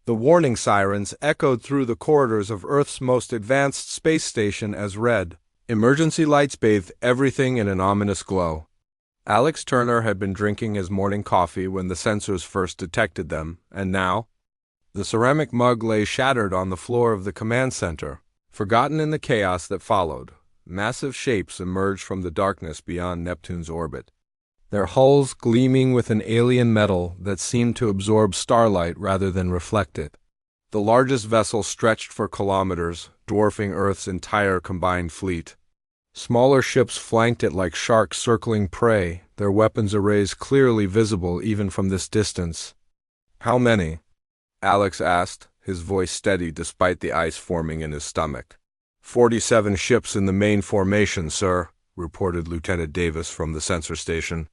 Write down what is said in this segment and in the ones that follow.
The warning sirens echoed through the corridors of Earth's most advanced space station as red emergency lights bathed everything in an ominous glow. Alex Turner had been drinking his morning coffee when the sensors first detected them, and now the ceramic mug lay shattered on the floor of the command center. Forgotten in the chaos that followed, massive shapes emerged from the darkness beyond Neptune's orbit, their hulls gleaming with an alien metal that seemed to absorb starlight rather than reflect it. The largest vessel stretched for kilometers, dwarfing Earth's entire combined fleet. Smaller ships flanked it like sharks circling prey, their weapons arrays clearly visible even from this distance. "How many?" Alex asked, his voice steady despite the ice forming in his stomach. 47 ships in the main formation, sir," reported Lieutenant Davis from the sensor station.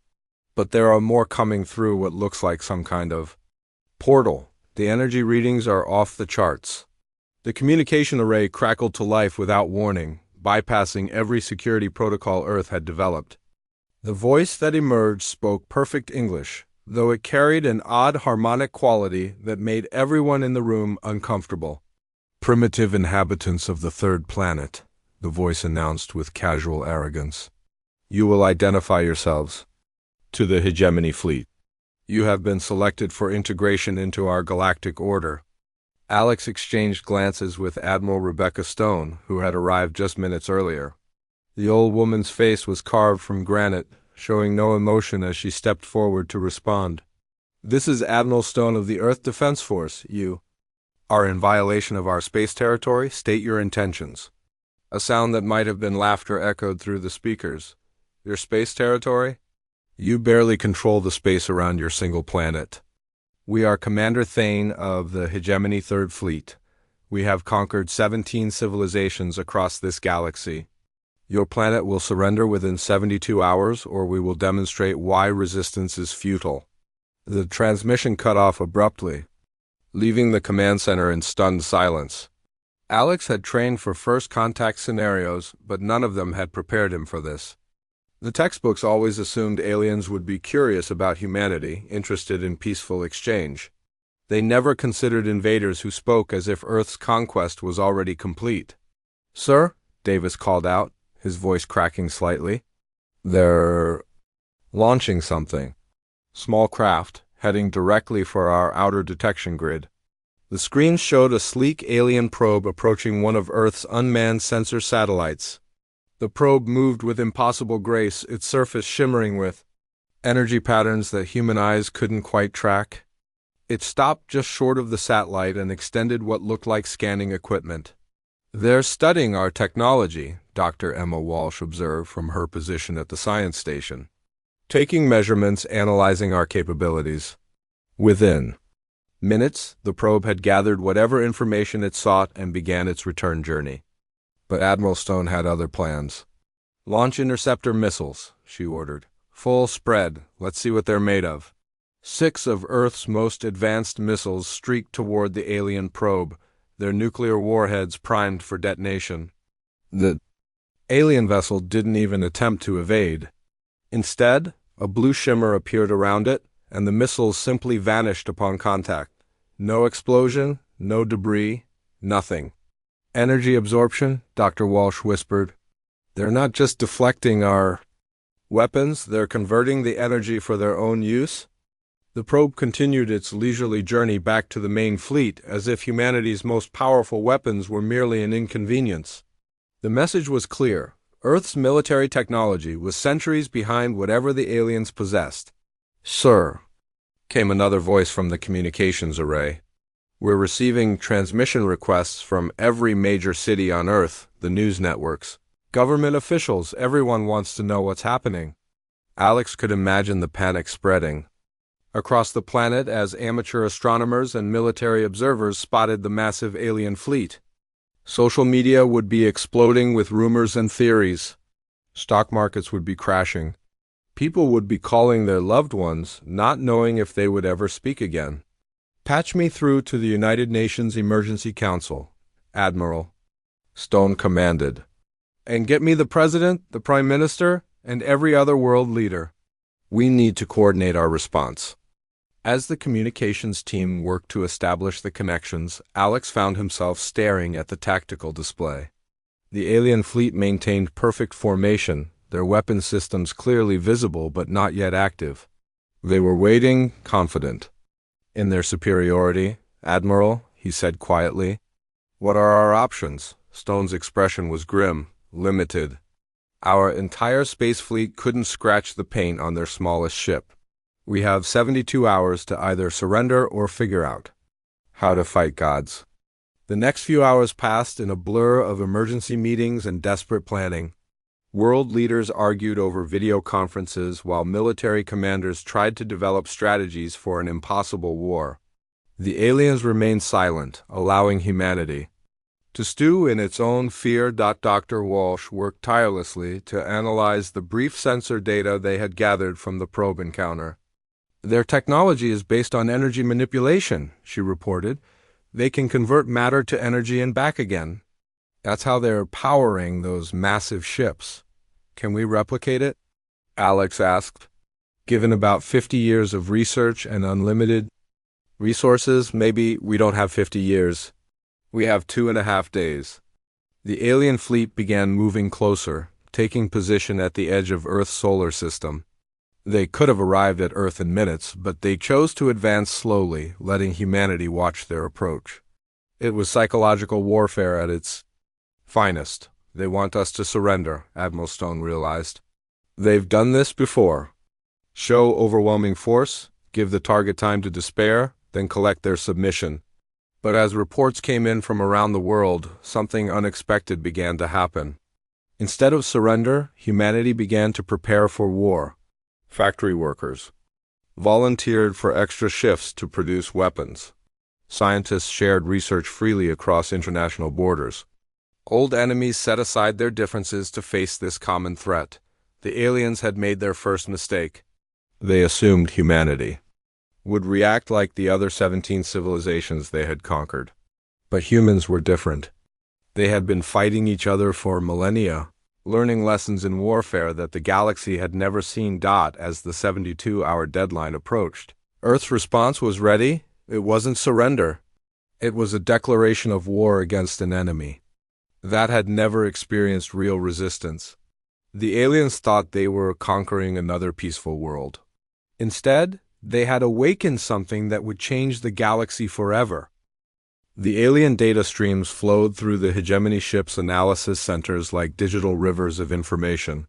"But there are more coming through what looks like some kind of portal. The energy readings are off the charts." The communication array crackled to life without warning, bypassing every security protocol Earth had developed. The voice that emerged spoke perfect English, though it carried an odd harmonic quality that made everyone in the room uncomfortable. "Primitive inhabitants of the third planet," the voice announced with casual arrogance. "You will identify yourselves to the hegemony fleet. You have been selected for integration into our galactic order." Alex exchanged glances with Admiral Rebecca Stone, who had arrived just minutes earlier. The old woman's face was carved from granite, showing no emotion as she stepped forward to respond. "This is Admiral Stone of the Earth Defense Force. You are in violation of our space territory. State your intentions." A sound that might have been laughter echoed through the speakers. "Your space territory? You barely control the space around your single planet. We are Commander Thane of the Hegemony Third Fleet. We have conquered 17 civilizations across this galaxy. Your planet will surrender within 72 hours, or we will demonstrate why resistance is futile." The transmission cut off abruptly, leaving the command center in stunned silence. Alex had trained for first contact scenarios, but none of them had prepared him for this. The textbooks always assumed aliens would be curious about humanity, interested in peaceful exchange. They never considered invaders who spoke as if Earth's conquest was already complete. "Sir," Davis called out, his voice cracking slightly. "They're launching something. Small craft, heading directly for our outer detection grid." The screen showed a sleek alien probe approaching one of Earth's unmanned sensor satellites. The probe moved with impossible grace, its surface shimmering with energy patterns that human eyes couldn't quite track. It stopped just short of the satellite and extended what looked like scanning equipment. "They're studying our technology," Dr. Emma Walsh observed from her position at the science station. "Taking measurements, analyzing our capabilities." Within minutes, the probe had gathered whatever information it sought and began its return journey. But Admiral Stone had other plans. "Launch interceptor missiles," she ordered. "Full spread. Let's see what they're made of." 6 of Earth's most advanced missiles streaked toward the alien probe, their nuclear warheads primed for detonation. The alien vessel didn't even attempt to evade. Instead, a blue shimmer appeared around it, and the missiles simply vanished upon contact. No explosion, no debris, nothing. "Energy absorption," Dr. Walsh whispered. "They're not just deflecting our weapons, they're converting the energy for their own use." The probe continued its leisurely journey back to the main fleet, as if humanity's most powerful weapons were merely an inconvenience. The message was clear. Earth's military technology was centuries behind whatever the aliens possessed. "Sir," came another voice from the communications array. "We're receiving transmission requests from every major city on Earth, the news networks, government officials. Everyone wants to know what's happening." Alex could imagine the panic spreading across the planet as amateur astronomers and military observers spotted the massive alien fleet. Social media would be exploding with rumors and theories. Stock markets would be crashing. People would be calling their loved ones, not knowing if they would ever speak again. "Patch me through to the United Nations Emergency Council," Admiral Stone commanded. "And get me the President, the Prime Minister, and every other world leader. We need to coordinate our response." As the communications team worked to establish the connections, Alex found himself staring at the tactical display. The alien fleet maintained perfect formation, their weapon systems clearly visible but not yet active. They were waiting, confident in their superiority. "Admiral," he said quietly, "what are our options?" Stone's expression was grim, limited. "Our entire space fleet couldn't scratch the paint on their smallest ship. We have 72 hours to either surrender or figure out how to fight gods." The next few hours passed in a blur of emergency meetings and desperate planning. World leaders argued over video conferences while military commanders tried to develop strategies for an impossible war. The aliens remained silent, allowing humanity to stew in its own fear. Dr. Walsh worked tirelessly to analyze the brief sensor data they had gathered from the probe encounter. "Their technology is based on energy manipulation," she reported. "They can convert matter to energy and back again. That's how they're powering those massive ships. Can we replicate it?" Alex asked. "Given about 50 years of research and unlimited resources, maybe. We don't have 50 years. We have 2.5 days. The alien fleet began moving closer, taking position at the edge of Earth's solar system. They could have arrived at Earth in minutes, but they chose to advance slowly, letting humanity watch their approach. It was psychological warfare at its finest. "They want us to surrender," Admiral Stone realized. "They've done this before. Show overwhelming force, give the target time to despair, then collect their submission." But as reports came in from around the world, something unexpected began to happen. Instead of surrender, humanity began to prepare for war. Factory workers volunteered for extra shifts to produce weapons. Scientists shared research freely across international borders. Old enemies set aside their differences to face this common threat. The aliens had made their first mistake. They assumed humanity would react like the other 17 civilizations they had conquered. But humans were different. They had been fighting each other for millennia, learning lessons in warfare that the galaxy had never seen. As the 72-hour deadline approached, Earth's response was ready. It wasn't surrender. It was a declaration of war against an enemy that had never experienced real resistance. The aliens thought they were conquering another peaceful world. Instead, they had awakened something that would change the galaxy forever. The alien data streams flowed through the hegemony ship's analysis centers like digital rivers of information.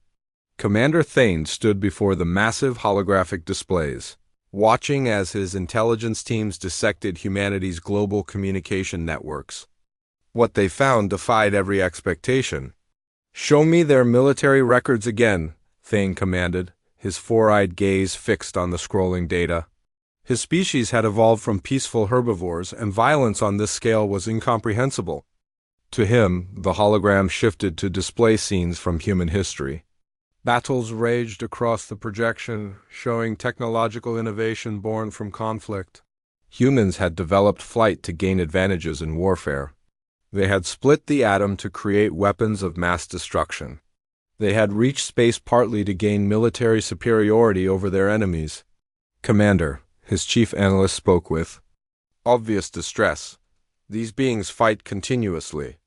Commander Thane stood before the massive holographic displays, watching as his intelligence teams dissected humanity's global communication networks. What they found defied every expectation. "Show me their military records again," Thane commanded, his four-eyed gaze fixed on the scrolling data. His species had evolved from peaceful herbivores, and violence on this scale was incomprehensible. To him, the hologram shifted to display scenes from human history. Battles raged across the projection, showing technological innovation born from conflict. Humans had developed flight to gain advantages in warfare. They had split the atom to create weapons of mass destruction. They had reached space partly to gain military superiority over their enemies. "Commander," his chief analyst spoke with obvious distress, "these beings fight continuously,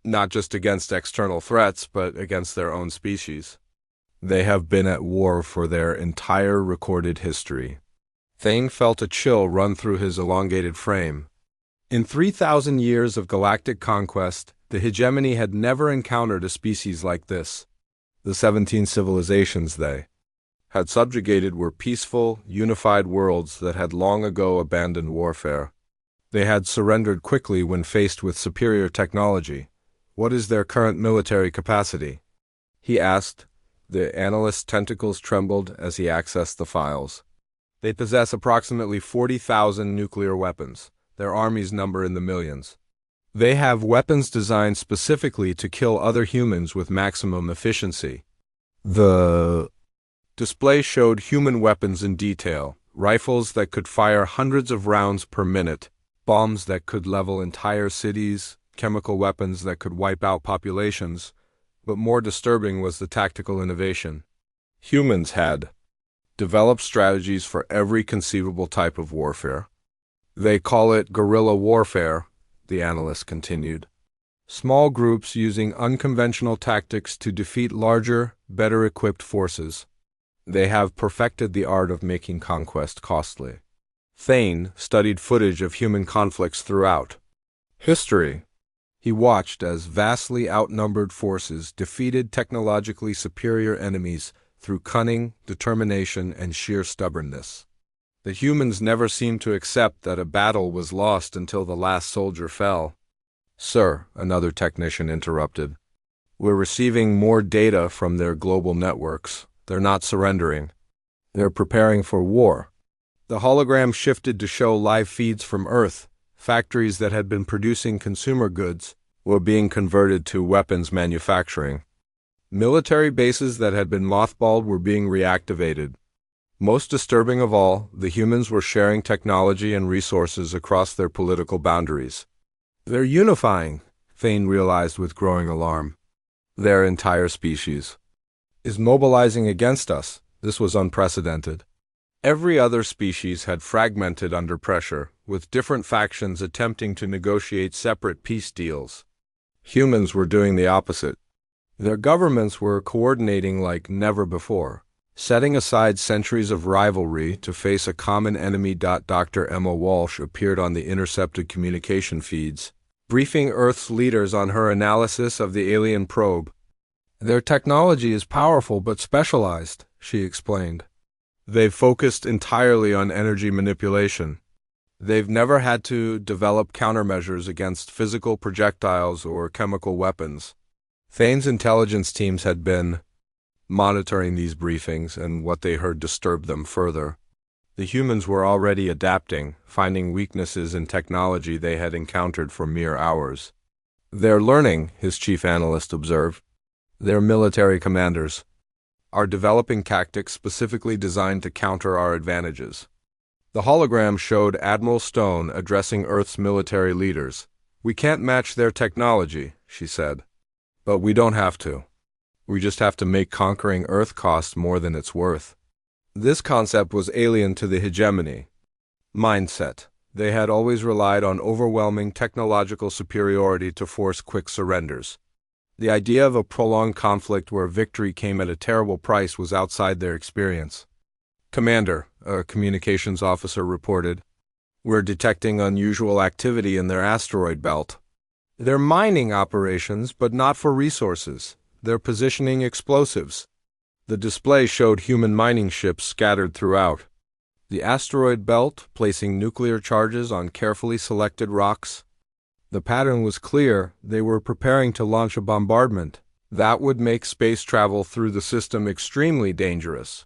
not just against external threats, but against their own species. They have been at war for their entire recorded history." Thane felt a chill run through his elongated frame. In 3,000 years of galactic conquest, the hegemony had never encountered a species like this. The 17 civilizations they had subjugated were peaceful, unified worlds that had long ago abandoned warfare. They had surrendered quickly when faced with superior technology. "What is their current military capacity?" he asked. The analyst's tentacles trembled as he accessed the files. "They possess approximately 40,000 nuclear weapons. Their armies number in the millions. They have weapons designed specifically to kill other humans with maximum efficiency." The display showed human weapons in detail: rifles that could fire hundreds of rounds per minute, bombs that could level entire cities, chemical weapons that could wipe out populations. But more disturbing was the tactical innovation. Humans had develop strategies for every conceivable type of warfare. They call it guerrilla warfare, the analyst continued. Small groups using unconventional tactics to defeat larger, better-equipped forces. They have perfected the art of making conquest costly. Thane studied footage of human conflicts throughout history. He watched as vastly outnumbered forces defeated technologically superior enemies through cunning, determination, and sheer stubbornness. The humans never seemed to accept that a battle was lost until the last soldier fell. "Sir," another technician interrupted, "we're receiving more data from their global networks. They're not surrendering. They're preparing for war." The hologram shifted to show live feeds from Earth. Factories that had been producing consumer goods were being converted to weapons manufacturing. Military bases that had been mothballed were being reactivated. Most disturbing of all, the humans were sharing technology and resources across their political boundaries. "They're unifying," Thane realized with growing alarm. Their entire species is mobilizing against us. This was unprecedented. Every other species had fragmented under pressure, with different factions attempting to negotiate separate peace deals. Humans were doing the opposite. Their governments were coordinating like never before, setting aside centuries of rivalry to face a common enemy. Dr. Emma Walsh appeared on the intercepted communication feeds, briefing Earth's leaders on her analysis of the alien probe. "Their technology is powerful but specialized," she explained. "They've focused entirely on energy manipulation. They've never had to develop countermeasures against physical projectiles or chemical weapons." Thane's intelligence teams had been monitoring these briefings, and what they heard disturbed them further. The humans were already adapting, finding weaknesses in technology they had encountered for mere hours. "They're learning," his chief analyst observed. "Their military commanders are developing tactics specifically designed to counter our advantages." The hologram showed Admiral Stone addressing Earth's military leaders. "We can't match their technology," she said. "But we don't have to. We just have to make conquering Earth cost more than it's worth." This concept was alien to the hegemony mindset. They had always relied on overwhelming technological superiority to force quick surrenders. The idea of a prolonged conflict where victory came at a terrible price was outside their experience. "Commander," a communications officer reported, "we're detecting unusual activity in their asteroid belt. They're mining operations, but not for resources. They're positioning explosives." The display showed human mining ships scattered throughout the asteroid belt, placing nuclear charges on carefully selected rocks. The pattern was clear. They were preparing to launch a bombardment that would make space travel through the system extremely dangerous.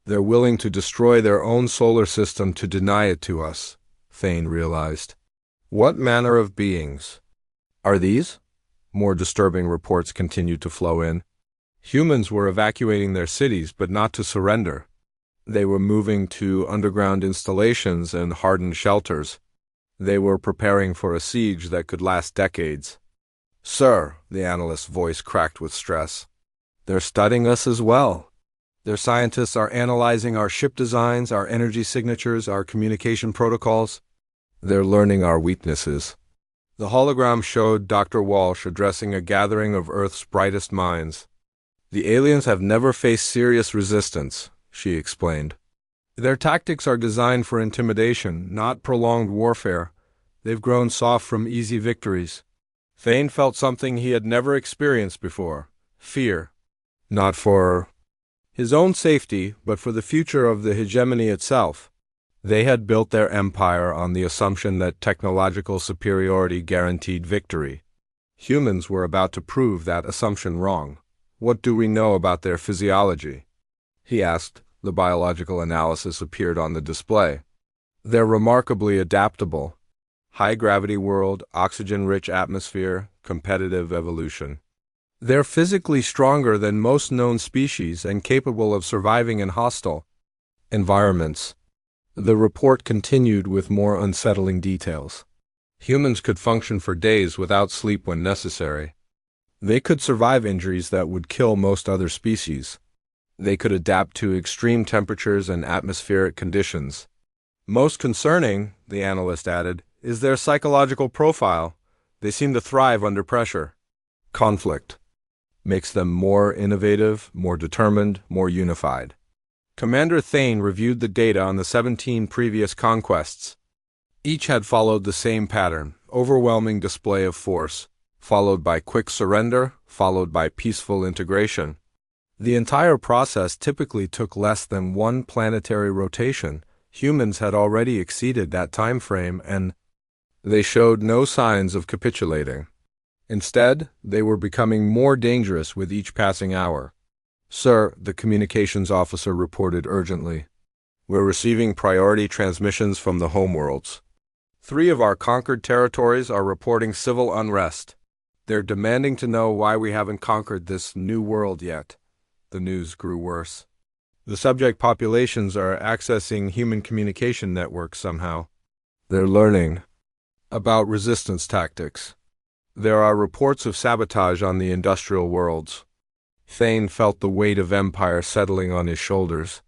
"They're willing to destroy their own solar system to deny it to us," Thane realized. What manner of beings are these? More disturbing reports continued to flow in. Humans were evacuating their cities, but not to surrender. They were moving to underground installations and hardened shelters. They were preparing for a siege that could last decades. "Sir," the analyst's voice cracked with stress, "they're studying us as well. Their scientists are analyzing our ship designs, our energy signatures, our communication protocols. They're learning our weaknesses." The hologram showed Dr. Walsh addressing a gathering of Earth's brightest minds. "The aliens have never faced serious resistance," she explained. "Their tactics are designed for intimidation, not prolonged warfare. They've grown soft from easy victories." Thane felt something he had never experienced before: fear. Not for his own safety, but for the future of the hegemony itself. They had built their empire on the assumption that technological superiority guaranteed victory. Humans were about to prove that assumption wrong. "What do we know about their physiology?" he asked. The biological analysis appeared on the display. "They're remarkably adaptable. High-gravity world, oxygen-rich atmosphere, competitive evolution. They're physically stronger than most known species and capable of surviving in hostile environments." The report continued with more unsettling details. Humans could function for days without sleep when necessary. They could survive injuries that would kill most other species. They could adapt to extreme temperatures and atmospheric conditions. Most concerning, the analyst added, is their psychological profile. They seem to thrive under pressure. Conflict makes them more innovative, more determined, more unified. Commander Thane reviewed the data on the 17 previous conquests. Each had followed the same pattern: overwhelming display of force, followed by quick surrender, followed by peaceful integration. The entire process typically took less than one planetary rotation. Humans had already exceeded that time frame, and they showed no signs of capitulating. Instead, they were becoming more dangerous with each passing hour. "Sir," the communications officer reported urgently, "we're receiving priority transmissions from the homeworlds. 3 of our conquered territories are reporting civil unrest. They're demanding to know why we haven't conquered this new world yet." The news grew worse. The subject populations are accessing human communication networks somehow. They're learning about resistance tactics. There are reports of sabotage on the industrial worlds. Thane felt the weight of empire settling on his shoulders.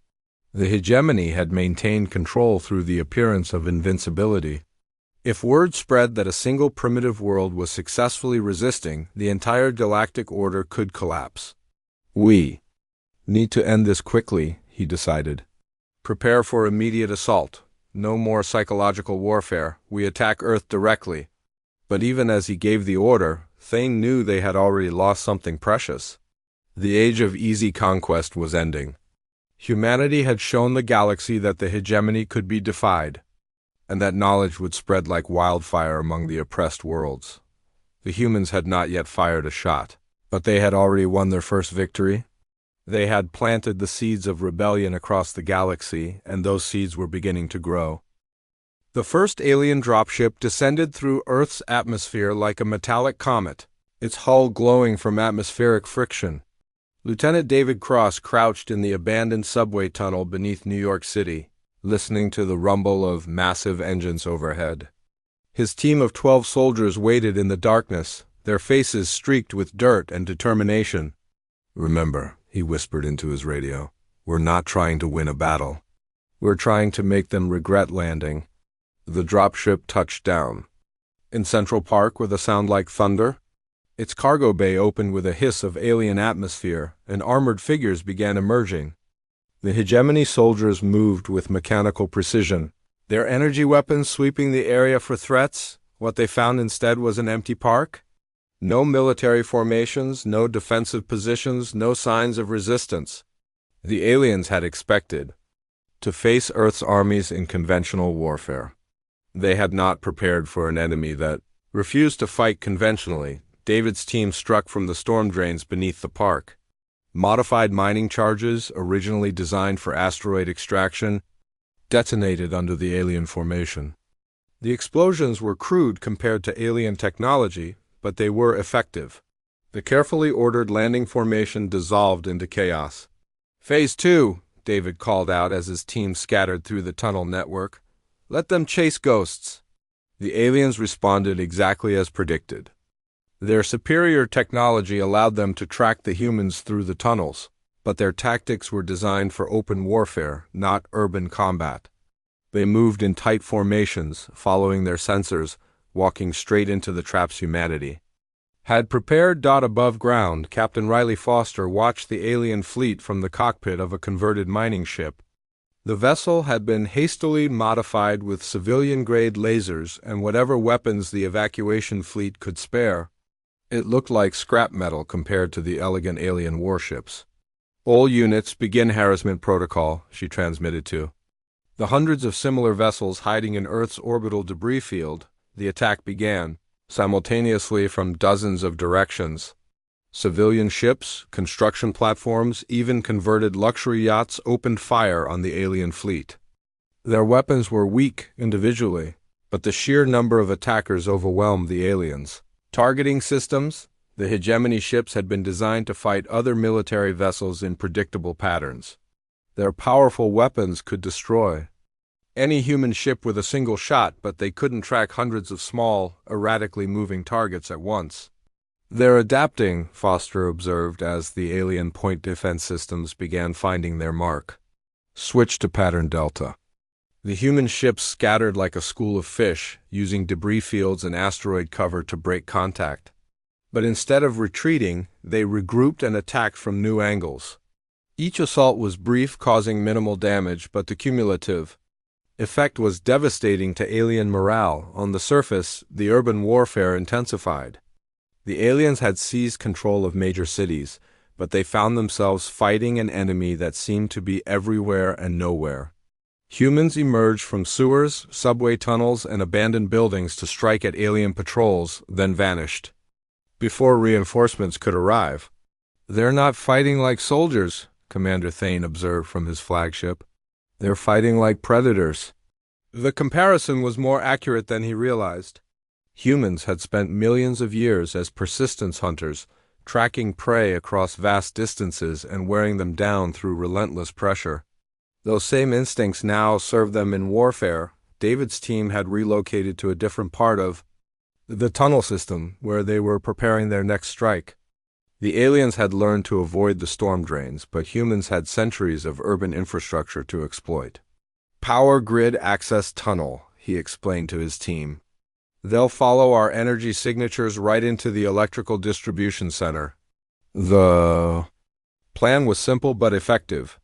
The hegemony had maintained control through the appearance of invincibility. If word spread that a single primitive world was successfully resisting, the entire galactic order could collapse. "We need to end this quickly," he decided. "Prepare for immediate assault. No more psychological warfare. We attack Earth directly." But even as he gave the order, Thane knew they had already lost something precious. The age of easy conquest was ending. Humanity had shown the galaxy that the hegemony could be defied, and that knowledge would spread like wildfire among the oppressed worlds. The humans had not yet fired a shot, but they had already won their first victory. They had planted the seeds of rebellion across the galaxy, and those seeds were beginning to grow. The first alien dropship descended through Earth's atmosphere like a metallic comet, its hull glowing from atmospheric friction. Lieutenant David Cross crouched in the abandoned subway tunnel beneath New York City, listening to the rumble of massive engines overhead. His team of 12 soldiers waited in the darkness, their faces streaked with dirt and determination. "Remember," he whispered into his radio, "we're not trying to win a battle. We're trying to make them regret landing." The dropship touched down in Central Park with a sound like thunder. Its cargo bay opened with a hiss of alien atmosphere, and armored figures began emerging. The hegemony soldiers moved with mechanical precision, their energy weapons sweeping the area for threats. What they found instead was an empty park. No military formations, no defensive positions, no signs of resistance. The aliens had expected to face Earth's armies in conventional warfare. They had not prepared for an enemy that refused to fight conventionally. David's team struck from the storm drains beneath the park. Modified mining charges, originally designed for asteroid extraction, detonated under the alien formation. The explosions were crude compared to alien technology, but they were effective. The carefully ordered landing formation dissolved into chaos. "Phase 2, David called out as his team scattered through the tunnel network. "Let them chase ghosts." The aliens responded exactly as predicted. Their superior technology allowed them to track the humans through the tunnels, but their tactics were designed for open warfare, not urban combat. They moved in tight formations, following their sensors, walking straight into the trap's humanity. Had prepared above ground, Captain Riley Foster watched the alien fleet from the cockpit of a converted mining ship. The vessel had been hastily modified with civilian-grade lasers and whatever weapons the evacuation fleet could spare. It looked like scrap metal compared to the elegant alien warships. "All units begin harassment protocol," she transmitted to the hundreds of similar vessels hiding in Earth's orbital debris field. The attack began, simultaneously from dozens of directions. Civilian ships, construction platforms, even converted luxury yachts opened fire on the alien fleet. Their weapons were weak individually, but the sheer number of attackers overwhelmed the aliens. Targeting systems, the hegemony ships had been designed to fight other military vessels in predictable patterns. Their powerful weapons could destroy any human ship with a single shot, but they couldn't track hundreds of small, erratically moving targets at once. They're adapting, Foster observed as the alien point defense systems began finding their mark. Switch to pattern delta. The human ships scattered like a school of fish, using debris fields and asteroid cover to break contact. But instead of retreating, they regrouped and attacked from new angles. Each assault was brief, causing minimal damage, but the cumulative effect was devastating to alien morale. On the surface, the urban warfare intensified. The aliens had seized control of major cities, but they found themselves fighting an enemy that seemed to be everywhere and nowhere. Humans emerged from sewers, subway tunnels, and abandoned buildings to strike at alien patrols, then vanished before reinforcements could arrive. "They're not fighting like soldiers," Commander Thane observed from his flagship. "They're fighting like predators." The comparison was more accurate than he realized. Humans had spent millions of years as persistence hunters, tracking prey across vast distances and wearing them down through relentless pressure. Those same instincts now served them in warfare. David's team had relocated to a different part of the tunnel system, where they were preparing their next strike. The aliens had learned to avoid the storm drains, but humans had centuries of urban infrastructure to exploit. "Power grid access tunnel," he explained to his team. "They'll follow our energy signatures right into the electrical distribution center." The plan was simple but effective.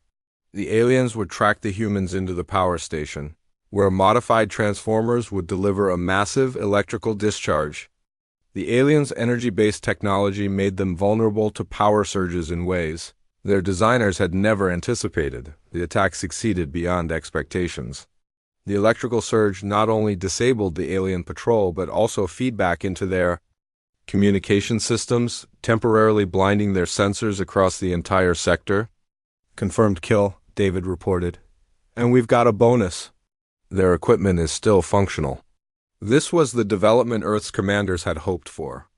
The aliens would track the humans into the power station, where modified transformers would deliver a massive electrical discharge. The aliens' energy-based technology made them vulnerable to power surges in ways their designers had never anticipated. The attack succeeded beyond expectations. The electrical surge not only disabled the alien patrol, but also feedback into their communication systems, temporarily blinding their sensors across the entire sector. "Confirmed kill," David reported. "And we've got a bonus. Their equipment is still functional." This was the development Earth's commanders had hoped for.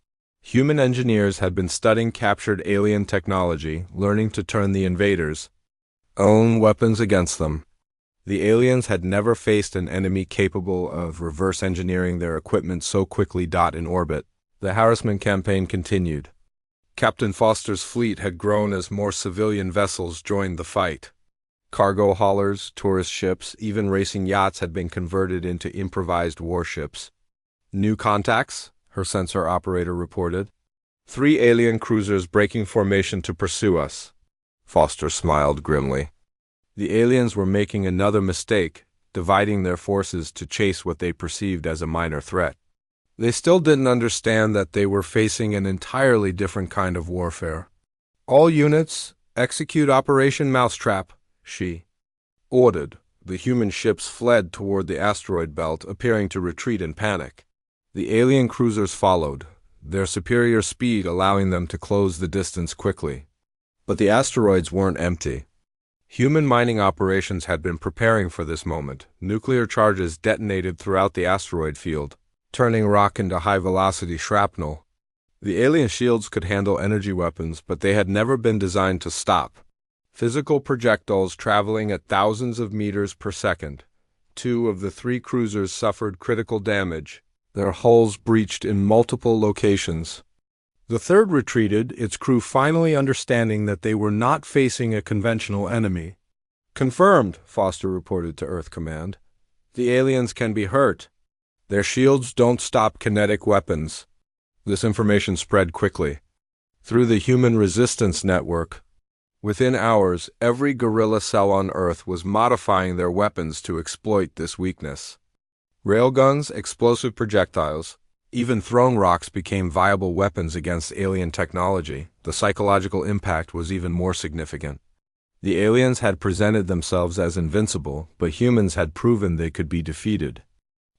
Human engineers had been studying captured alien technology, learning to turn the invaders' own weapons against them. The aliens had never faced an enemy capable of reverse engineering their equipment so quickly. In orbit, the harassment campaign continued. Captain Foster's fleet had grown as more civilian vessels joined the fight. Cargo haulers, tourist ships, even racing yachts had been converted into improvised warships. "New contacts," her sensor operator reported. "3 alien cruisers breaking formation to pursue us." Foster smiled grimly. The aliens were making another mistake, dividing their forces to chase what they perceived as a minor threat. They still didn't understand that they were facing an entirely different kind of warfare. "All units, execute Operation Mousetrap," she ordered. The human ships fled toward the asteroid belt, appearing to retreat in panic. The alien cruisers followed, their superior speed allowing them to close the distance quickly. But the asteroids weren't empty. Human mining operations had been preparing for this moment. Nuclear charges detonated throughout the asteroid field, turning rock into high-velocity shrapnel. The alien shields could handle energy weapons, but they had never been designed to stop. Physical projectiles traveling at thousands of meters per second. 2 of the 3 cruisers suffered critical damage, their hulls breached in multiple locations. The third retreated, its crew finally understanding that they were not facing a conventional enemy. "Confirmed," Foster reported to Earth Command. "The aliens can be hurt. Their shields don't stop kinetic weapons." This information spread quickly through the human resistance network. Within hours, every guerrilla cell on Earth was modifying their weapons to exploit this weakness. Railguns, explosive projectiles, even thrown rocks became viable weapons against alien technology. The psychological impact was even more significant. The aliens had presented themselves as invincible, but humans had proven they could be defeated.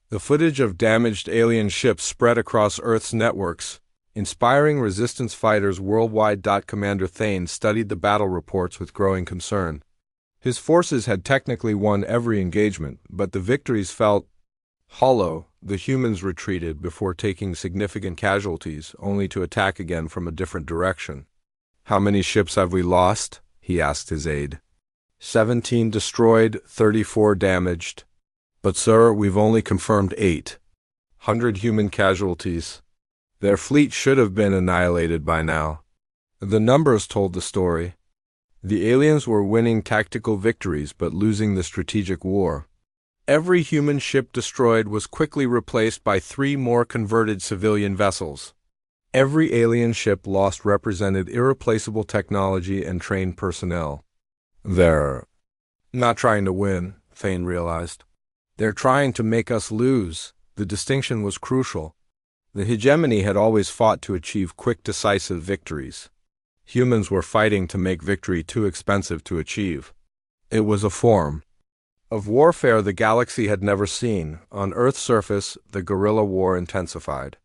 The footage of damaged alien ships spread across Earth's networks, inspiring resistance fighters worldwide. Commander Thane studied the battle reports with growing concern. His forces had technically won every engagement, but the victories felt hollow. The humans retreated before taking significant casualties, only to attack again from a different direction. "How many ships have we lost?" he asked his aide. 17 destroyed, 34 damaged. "But sir, we've only confirmed 800 human casualties." Their fleet should have been annihilated by now. The numbers told the story. The aliens were winning tactical victories but losing the strategic war. Every human ship destroyed was quickly replaced by 3 more converted civilian vessels. Every alien ship lost represented irreplaceable technology and trained personnel. They're not trying to win, Thane realized. They're trying to make us lose. The distinction was crucial. The hegemony had always fought to achieve quick, decisive victories. Humans were fighting to make victory too expensive to achieve. It was a form of warfare the galaxy had never seen. On Earth's surface, the guerrilla war intensified.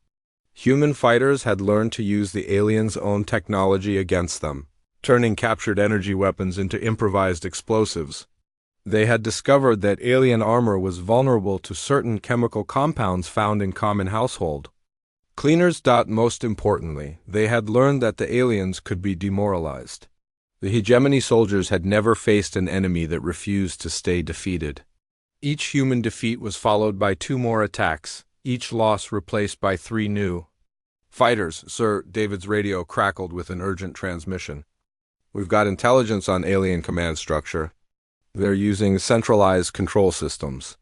Human fighters had learned to use the aliens' own technology against them, turning captured energy weapons into improvised explosives. They had discovered that alien armor was vulnerable to certain chemical compounds found in common household cleaners. Most importantly, they had learned that the aliens could be demoralized. The hegemony soldiers had never faced an enemy that refused to stay defeated. Each human defeat was followed by 2 more attacks, each loss replaced by 3 new. Fighters, Sir, David's radio crackled with an urgent transmission. We've got intelligence on alien command structure. They're using centralized control systems.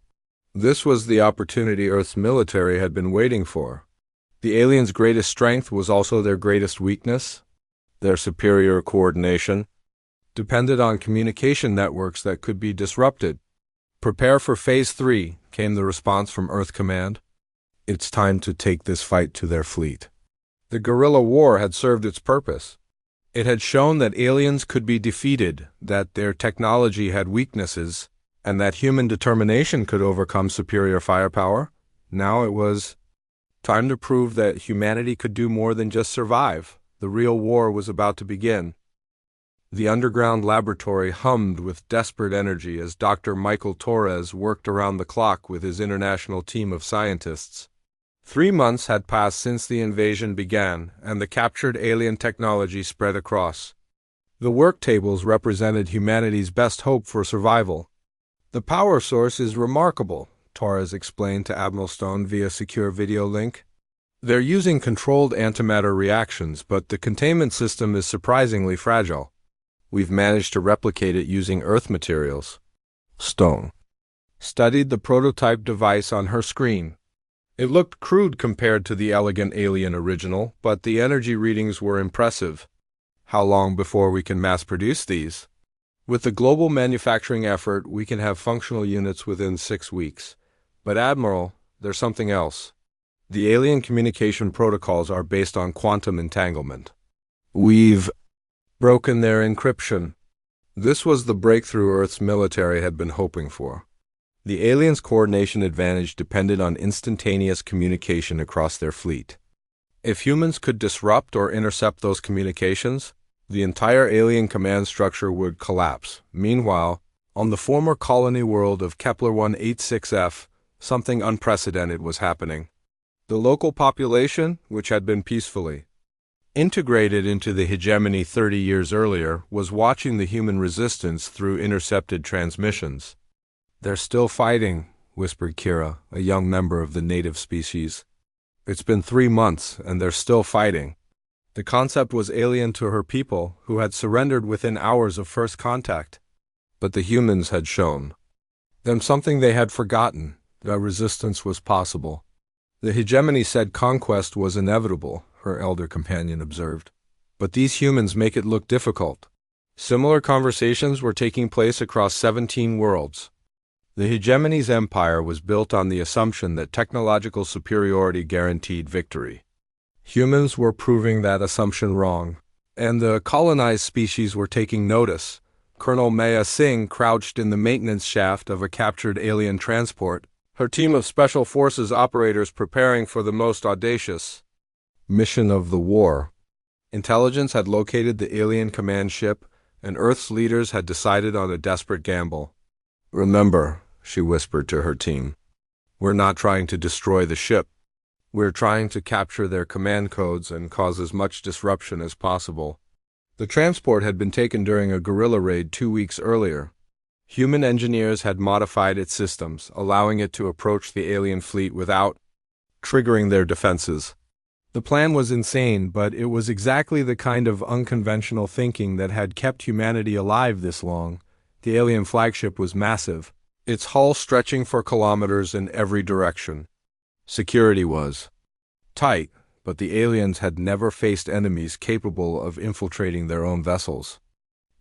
This was the opportunity Earth's military had been waiting for. The aliens' greatest strength was also their greatest weakness. Their superior coordination depended on communication networks that could be disrupted. Prepare for Phase 3, came the response from Earth Command. It's time to take this fight to their fleet. The guerrilla war had served its purpose. It had shown that aliens could be defeated, that their technology had weaknesses, and that human determination could overcome superior firepower. Now it was time to prove that humanity could do more than just survive. The real war was about to begin. The underground laboratory hummed with desperate energy as Dr. Michael Torres worked around the clock with his international team of scientists. 3 months had passed since the invasion began, and the captured alien technology spread across. The work tables represented humanity's best hope for survival. The power source is remarkable, Torres explained to Admiral Stone via secure video link. They're using controlled antimatter reactions, but the containment system is surprisingly fragile. We've managed to replicate it using Earth materials. Stone studied the prototype device on her screen. It looked crude compared to the elegant alien original, but the energy readings were impressive. How long before we can mass-produce these? With the global manufacturing effort, we can have functional units within 6 weeks. But Admiral, there's something else. The alien communication protocols are based on quantum entanglement. We've broken their encryption. This was the breakthrough Earth's military had been hoping for. The aliens' coordination advantage depended on instantaneous communication across their fleet. If humans could disrupt or intercept those communications, the entire alien command structure would collapse. Meanwhile, on the former colony world of Kepler 186F, something unprecedented was happening. The local population, which had been peacefully integrated into the hegemony 30 years earlier, was watching the human resistance through intercepted transmissions. They're still fighting, whispered Kira, a young member of the native species. It's been 3 months, and they're still fighting. The concept was alien to her people, who had surrendered within hours of first contact. But the humans had shown them something they had forgotten, that resistance was possible. The hegemony said conquest was inevitable, her elder companion observed. But these humans make it look difficult. Similar conversations were taking place across 17 worlds. The hegemony's empire was built on the assumption that technological superiority guaranteed victory. Humans were proving that assumption wrong, and the colonized species were taking notice. Colonel Maya Singh crouched in the maintenance shaft of a captured alien transport, her team of Special Forces operators preparing for the most audacious mission of the war. Intelligence had located the alien command ship, and Earth's leaders had decided on a desperate gamble. Remember, she whispered to her team, we're not trying to destroy the ship. We're trying to capture their command codes and cause as much disruption as possible. The transport had been taken during a guerrilla raid 2 weeks earlier. Human engineers had modified its systems, allowing it to approach the alien fleet without triggering their defenses. The plan was insane, but it was exactly the kind of unconventional thinking that had kept humanity alive this long. The alien flagship was massive, its hull stretching for kilometers in every direction. Security was tight, but the aliens had never faced enemies capable of infiltrating their own vessels.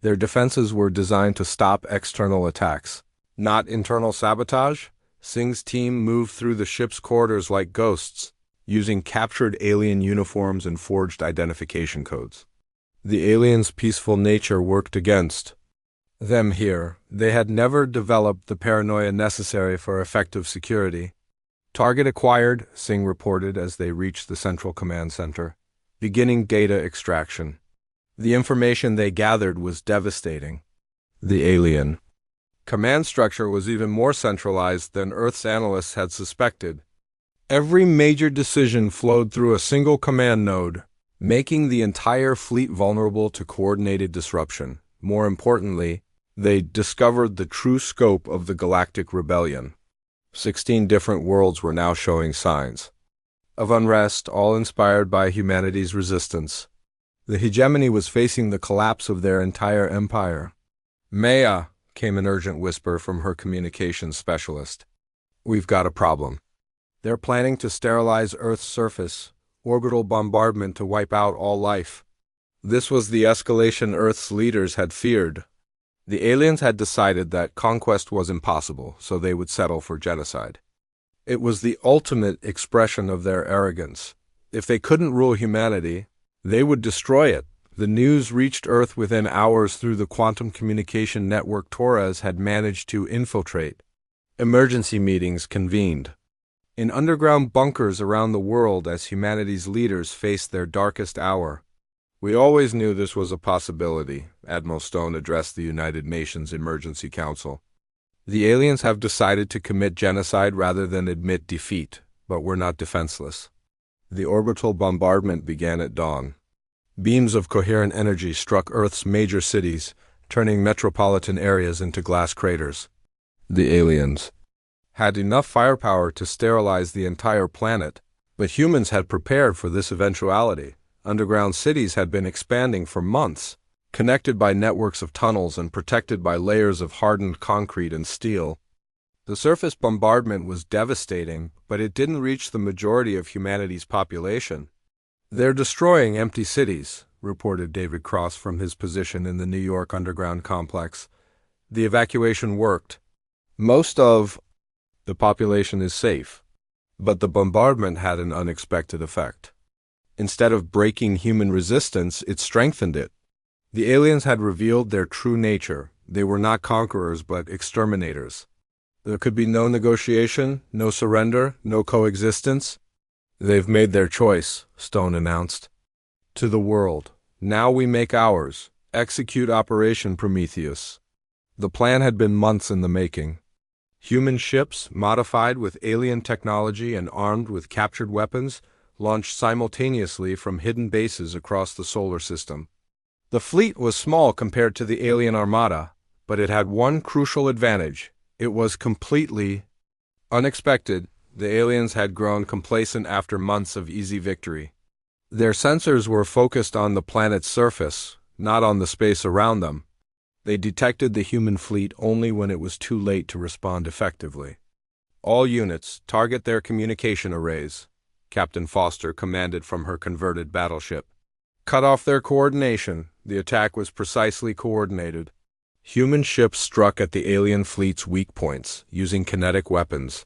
Their defenses were designed to stop external attacks, not internal sabotage. Singh's team moved through the ship's corridors like ghosts, using captured alien uniforms and forged identification codes. The aliens' peaceful nature worked against them here. They had never developed the paranoia necessary for effective security. Target acquired, Singh reported as they reached the central command center, beginning data extraction. The information they gathered was devastating. The alien command structure was even more centralized than Earth's analysts had suspected. Every major decision flowed through a single command node, making the entire fleet vulnerable to coordinated disruption. More importantly, they discovered the true scope of the Galactic Rebellion. 16 different worlds were now showing signs of unrest, all inspired by humanity's resistance. The hegemony was facing the collapse of their entire empire. "Maya," came an urgent whisper from her communications specialist. "We've got a problem. They're planning to sterilize Earth's surface, orbital bombardment to wipe out all life." This was the escalation Earth's leaders had feared. The aliens had decided that conquest was impossible, so they would settle for genocide. It was the ultimate expression of their arrogance. If they couldn't rule humanity, they would destroy it. The news reached Earth within hours through the quantum communication network Torres had managed to infiltrate. Emergency meetings convened in underground bunkers around the world as humanity's leaders faced their darkest hour. "We always knew this was a possibility," Admiral Stone addressed the United Nations Emergency Council. "The aliens have decided to commit genocide rather than admit defeat, but we're not defenseless." The orbital bombardment began at dawn. Beams of coherent energy struck Earth's major cities, turning metropolitan areas into glass craters. The aliens had enough firepower to sterilize the entire planet, but humans had prepared for this eventuality. Underground cities had been expanding for months, connected by networks of tunnels and protected by layers of hardened concrete and steel. The surface bombardment was devastating, but it didn't reach the majority of humanity's population. "They're destroying empty cities," reported David Cross from his position in the New York underground complex. "The evacuation worked. Most of the population is safe, but the bombardment had an unexpected effect. Instead of breaking human resistance, it strengthened it. The aliens had revealed their true nature. They were not conquerors, but exterminators. There could be no negotiation, no surrender, no coexistence. "They've made their choice," Stone announced to the world. "Now we make ours. Execute Operation Prometheus." The plan had been months in the making. Human ships, modified with alien technology and armed with captured weapons, launched simultaneously from hidden bases across the solar system. The fleet was small compared to the alien armada, but it had one crucial advantage. It was completely unexpected. The aliens had grown complacent after months of easy victory. Their sensors were focused on the planet's surface, not on the space around them. They detected the human fleet only when it was too late to respond effectively. "All units, target their communication arrays," Captain Foster commanded from her converted battleship. "Cut off their coordination." The attack was precisely coordinated. Human ships struck at the alien fleet's weak points, using kinetic weapons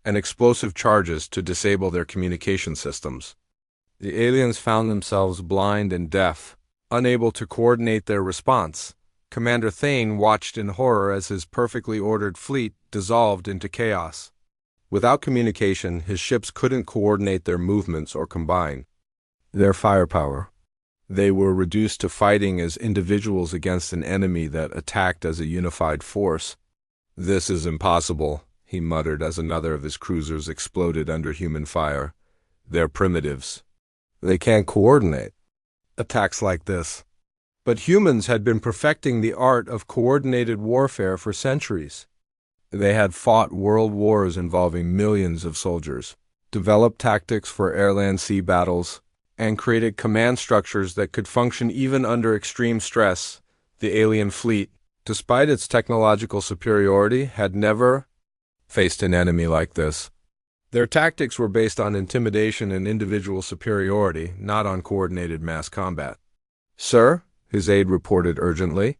and explosive charges to disable their communication systems. The aliens found themselves blind and deaf, unable to coordinate their response. Commander Thane watched in horror as his perfectly ordered fleet dissolved into chaos. Without communication, his ships couldn't coordinate their movements or combine their firepower. They were reduced to fighting as individuals against an enemy that attacked as a unified force. "This is impossible," he muttered as another of his cruisers exploded under human fire. "They're primitives. They can't coordinate attacks like this." But humans had been perfecting the art of coordinated warfare for centuries. They had fought world wars involving millions of soldiers. developed tactics for air-land-sea battles, and created command structures that could function even under extreme stress. The alien fleet, despite its technological superiority, had never faced an enemy like this. Their tactics were based on intimidation and individual superiority, not on coordinated mass combat. "Sir," his aide reported urgently,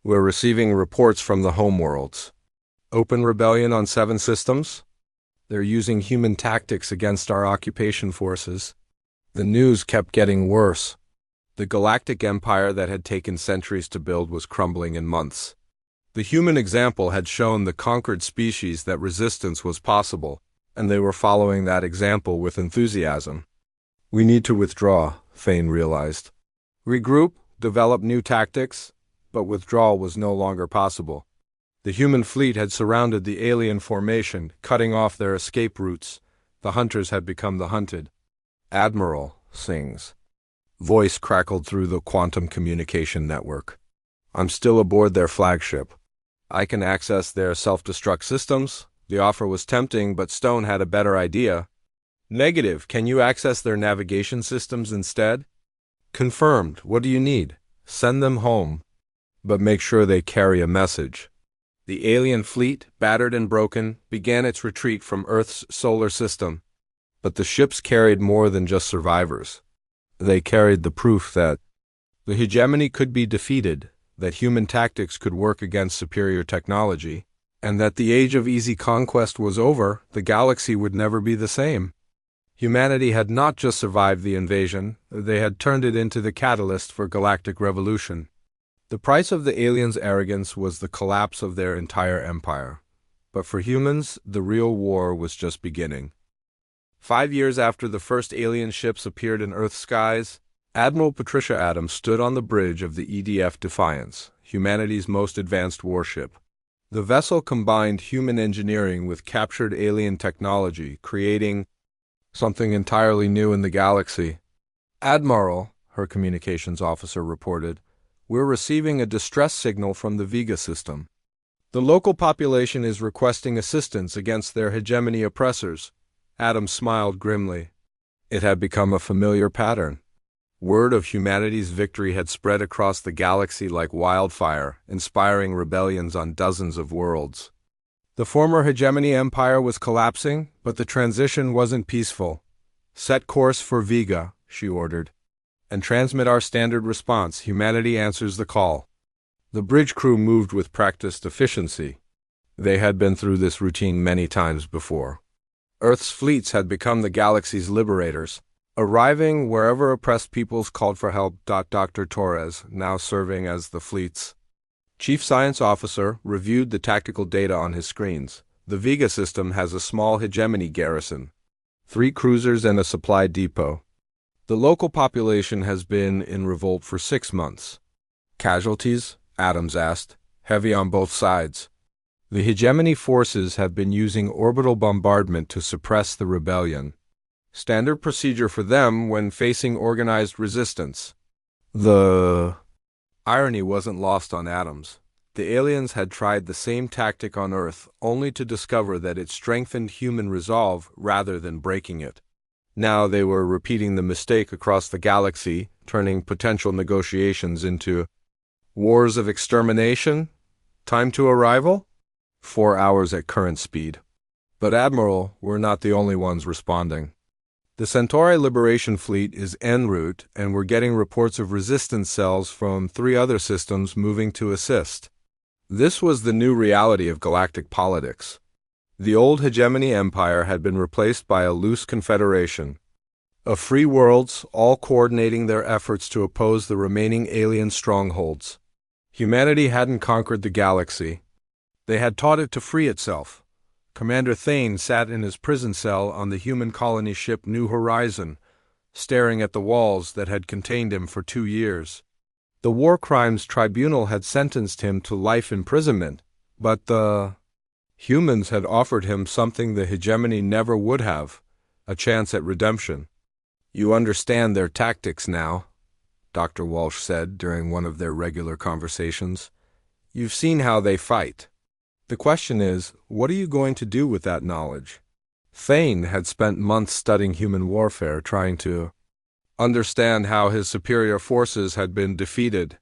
"we're receiving reports from the homeworlds. Open rebellion on 7 systems? They're using human tactics against our occupation forces." The news kept getting worse. The Galactic Empire that had taken centuries to build was crumbling in months. The human example had shown the conquered species that resistance was possible, and they were following that example with enthusiasm. "We need to withdraw," Thane realized. Regroup, develop new tactics, but withdrawal was no longer possible. The human fleet had surrounded the alien formation, cutting off their escape routes. The hunters had become the hunted. "Admiral," Singh's voice crackled through the quantum communication network. "I'm still aboard their flagship. I can access their self-destruct systems." The offer was tempting, but Stone had a better idea. "Negative. Can you access their navigation systems instead?" "Confirmed. What do you need?" "Send them home. But make sure they carry a message." The alien fleet, battered and broken, began its retreat from Earth's solar system. But the ships carried more than just survivors. They carried the proof that the hegemony could be defeated, that human tactics could work against superior technology, and that the age of easy conquest was over. The galaxy would never be the same. Humanity had not just survived the invasion, they had turned it into the catalyst for galactic revolution. The price of the aliens' arrogance was the collapse of their entire empire. But for humans, the real war was just beginning. 5 years after the first alien ships appeared in Earth's skies, Admiral Patricia Adams stood on the bridge of the EDF Defiance, humanity's most advanced warship. The vessel combined human engineering with captured alien technology, creating something entirely new in the galaxy. "Admiral," her communications officer reported, "we're receiving a distress signal from the Vega system. The local population is requesting assistance against their hegemony oppressors." Adams smiled grimly. It had become a familiar pattern. Word of humanity's victory had spread across the galaxy like wildfire, inspiring rebellions on dozens of worlds. The former hegemony empire was collapsing, but the transition wasn't peaceful. "Set course for Vega," she ordered, "and transmit our standard response. Humanity answers the call." The bridge crew moved with practiced efficiency. They had been through this routine many times before. Earth's fleets had become the galaxy's liberators, arriving wherever oppressed peoples called for help. Dr. Torres, now serving as the fleet's chief science officer, reviewed the tactical data on his screens. The Vega system has a small hegemony garrison, 3 cruisers and a supply depot. The local population has been in revolt for 6 months. "Casualties?" Adams asked. "Heavy on both sides. The hegemony forces have been using orbital bombardment to suppress the rebellion. Standard procedure for them when facing organized resistance." The irony wasn't lost on Adams. The aliens had tried the same tactic on Earth, only to discover that it strengthened human resolve rather than breaking it. Now they were repeating the mistake across the galaxy, turning potential negotiations into wars of extermination. Time to arrival? 4 hours at current speed. But Admiral, we're not the only ones responding. The Centauri Liberation Fleet is en route, and we're getting reports of resistance cells from 3 other systems moving to assist. This was the new reality of galactic politics. The old hegemony empire had been replaced by a loose confederation of free worlds, all coordinating their efforts to oppose the remaining alien strongholds. Humanity hadn't conquered the galaxy. They had taught it to free itself. Commander Thane sat in his prison cell on the human colony ship New Horizon, staring at the walls that had contained him for 2 years. The War Crimes Tribunal had sentenced him to life imprisonment, but the humans had offered him something the hegemony never would have, a chance at redemption. "You understand their tactics now," Dr. Walsh said during one of their regular conversations. "You've seen how they fight. The question is, what are you going to do with that knowledge?" Thane had spent months studying human warfare, trying to understand how his superior forces had been defeated.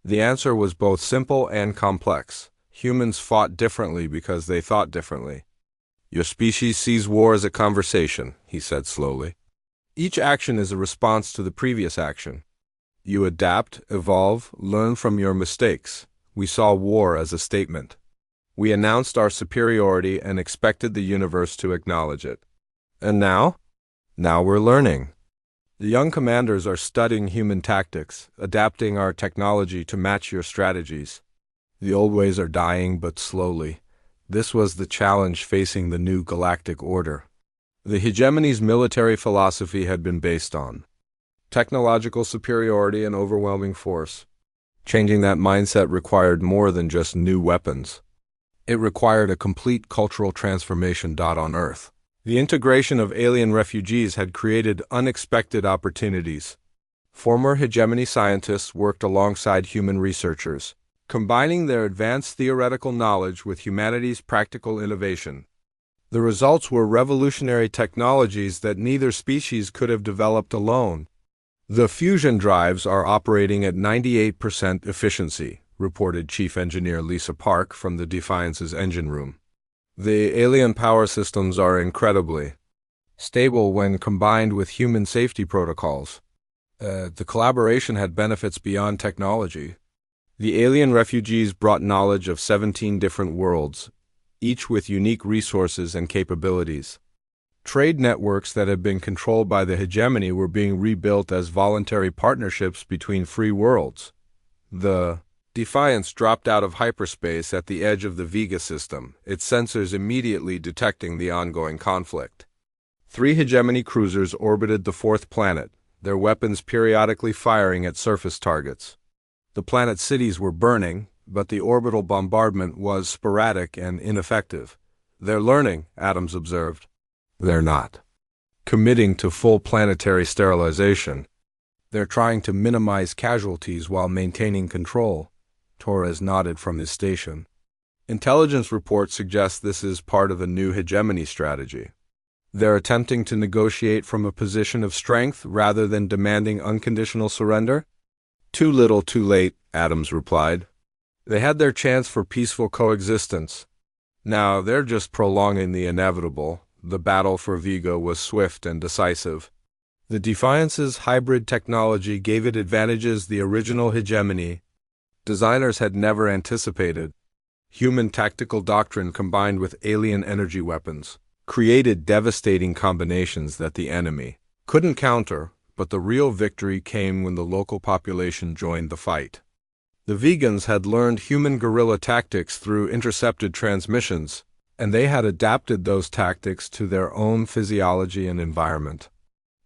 The answer was both simple and complex. Humans fought differently because they thought differently. Your species sees war as a conversation, he said slowly. Each action is a response to the previous action. You adapt, evolve, learn from your mistakes. We saw war as a statement. We announced our superiority and expected the universe to acknowledge it. And now? Now we're learning. The young commanders are studying human tactics, adapting our technology to match your strategies. The old ways are dying, but slowly. This was the challenge facing the new galactic order. The hegemony's military philosophy had been based on technological superiority and overwhelming force. Changing that mindset required more than just new weapons. It required a complete cultural transformation on Earth. The integration of alien refugees had created unexpected opportunities. Former hegemony scientists worked alongside human researchers, combining their advanced theoretical knowledge with humanity's practical innovation. The results were revolutionary technologies that neither species could have developed alone. The fusion drives are operating at 98% efficiency, reported Chief Engineer Lisa Park from the Defiance's engine room. The alien power systems are incredibly stable when combined with human safety protocols. The collaboration had benefits beyond technology. The alien refugees brought knowledge of 17 different worlds, each with unique resources and capabilities. Trade networks that had been controlled by the hegemony were being rebuilt as voluntary partnerships between free worlds. The Defiance dropped out of hyperspace at the edge of the Vega system, its sensors immediately detecting the ongoing conflict. 3 hegemony cruisers orbited the 4th planet, their weapons periodically firing at surface targets. The planet's cities were burning, but the orbital bombardment was sporadic and ineffective. They're learning, Adams observed. They're not committing to full planetary sterilization. They're trying to minimize casualties while maintaining control. Torres nodded from his station. Intelligence reports suggest this is part of a new hegemony strategy. They're attempting to negotiate from a position of strength rather than demanding unconditional surrender? Too little, too late, Adams replied. They had their chance for peaceful coexistence. Now they're just prolonging the inevitable. The battle for Vega was swift and decisive. The Defiance's hybrid technology gave it advantages the original hegemony designers had never anticipated. Human tactical doctrine combined with alien energy weapons created devastating combinations that the enemy couldn't counter, but the real victory came when the local population joined the fight. The vegans had learned human guerrilla tactics through intercepted transmissions, and they had adapted those tactics to their own physiology and environment.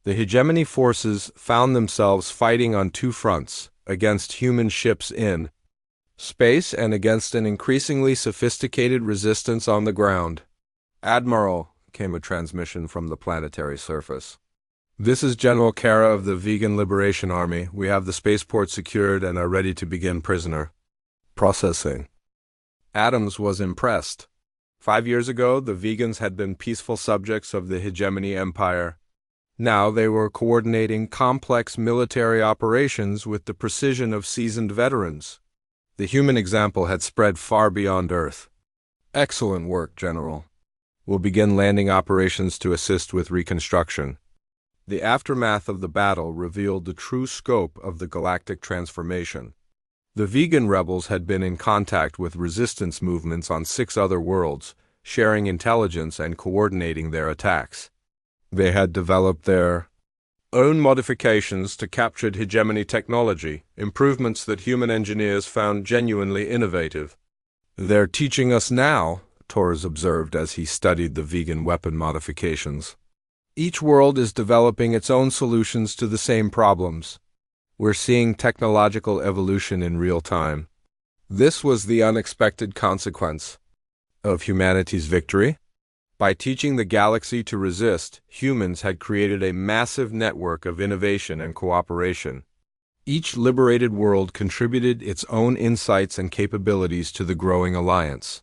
The hegemony forces found themselves fighting on 2 fronts, against human ships in space and against an increasingly sophisticated resistance on the ground. Admiral, came a transmission from the planetary surface. This is General Kara of the Vegan Liberation Army. We have the spaceport secured and are ready to begin prisoner processing. Adams was impressed. 5 years ago, the vegans had been peaceful subjects of the hegemony empire. Now they were coordinating complex military operations with the precision of seasoned veterans. The human example had spread far beyond Earth. Excellent work, General. We'll begin landing operations to assist with reconstruction. The aftermath of the battle revealed the true scope of the galactic transformation. The vegan rebels had been in contact with resistance movements on 6 other worlds, sharing intelligence and coordinating their attacks. They had developed their own modifications to captured hegemony technology, improvements that human engineers found genuinely innovative. They're teaching us now, Torres observed as he studied the vegan weapon modifications. Each world is developing its own solutions to the same problems. We're seeing technological evolution in real time. This was the unexpected consequence of humanity's victory. By teaching the galaxy to resist, humans had created a massive network of innovation and cooperation. Each liberated world contributed its own insights and capabilities to the growing alliance.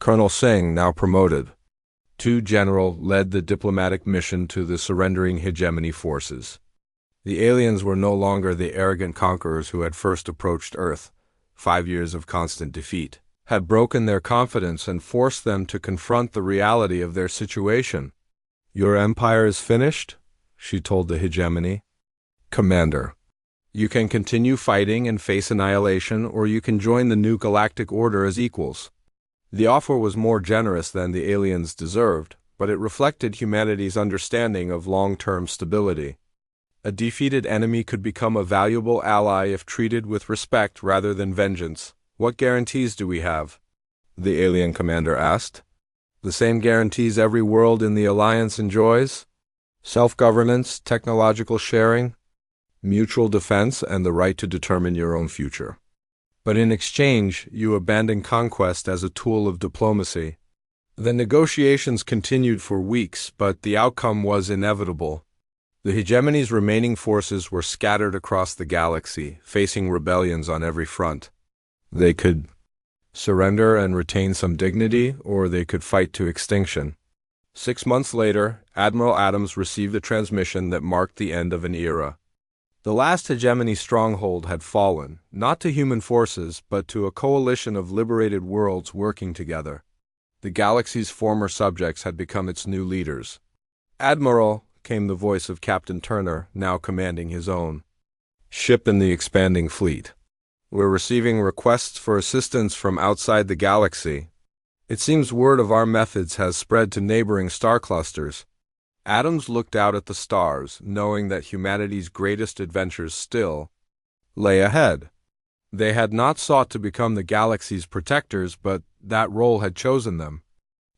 Colonel Singh, now promoted, Two generals led the diplomatic mission to the surrendering hegemony forces. The aliens were no longer the arrogant conquerors who had first approached Earth. 5 years of constant defeat had broken their confidence and forced them to confront the reality of their situation. "Your empire is finished," she told the hegemony. "Commander, you can continue fighting and face annihilation, or you can join the new galactic order as equals." The offer was more generous than the aliens deserved, but it reflected humanity's understanding of long-term stability. A defeated enemy could become a valuable ally if treated with respect rather than vengeance. "What guarantees do we have?" the alien commander asked. "The same guarantees every world in the Alliance enjoys: self-governance, technological sharing, mutual defense, and the right to determine your own future. But in exchange, you abandon conquest as a tool of diplomacy." The negotiations continued for weeks, but the outcome was inevitable. The hegemony's remaining forces were scattered across the galaxy, facing rebellions on every front. They could surrender and retain some dignity, or they could fight to extinction. 6 months later, Admiral Adams received a transmission that marked the end of an era. The last hegemony stronghold had fallen, not to human forces, but to a coalition of liberated worlds working together. The galaxy's former subjects had become its new leaders. "Admiral," came the voice of Captain Turner, now commanding his own ship in the expanding fleet. "We're receiving requests for assistance from outside the galaxy. It seems word of our methods has spread to neighboring star clusters." Adams looked out at the stars, knowing that humanity's greatest adventures still lay ahead. They had not sought to become the galaxy's protectors, but that role had chosen them.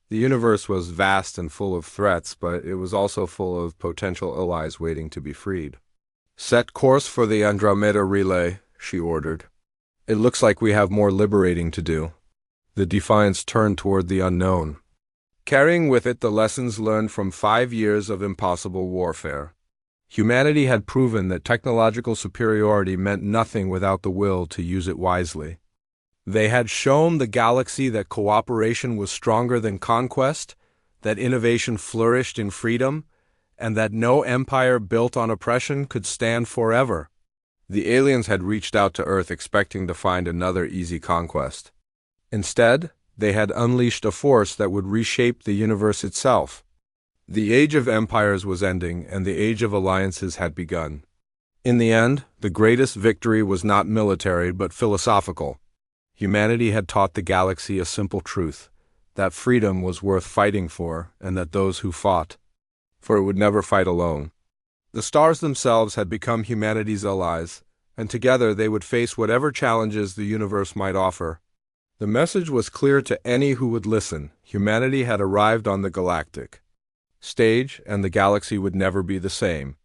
The universe was vast and full of threats, but it was also full of potential allies waiting to be freed. "Set course for the Andromeda Relay," she ordered. "It looks like we have more liberating to do." The Defiance turned toward the unknown, carrying with it the lessons learned from 5 years of impossible warfare. Humanity had proven that technological superiority meant nothing without the will to use it wisely. They had shown the galaxy that cooperation was stronger than conquest, that innovation flourished in freedom, and that no empire built on oppression could stand forever. The aliens had reached out to Earth expecting to find another easy conquest. Instead, they had unleashed a force that would reshape the universe itself. The age of empires was ending, and the age of alliances had begun. In the end, the greatest victory was not military but philosophical. Humanity had taught the galaxy a simple truth, that freedom was worth fighting for, and that those who fought for it would never fight alone. The stars themselves had become humanity's allies, and together they would face whatever challenges the universe might offer. The message was clear to any who would listen. Humanity had arrived on the galactic stage, and the galaxy would never be the same.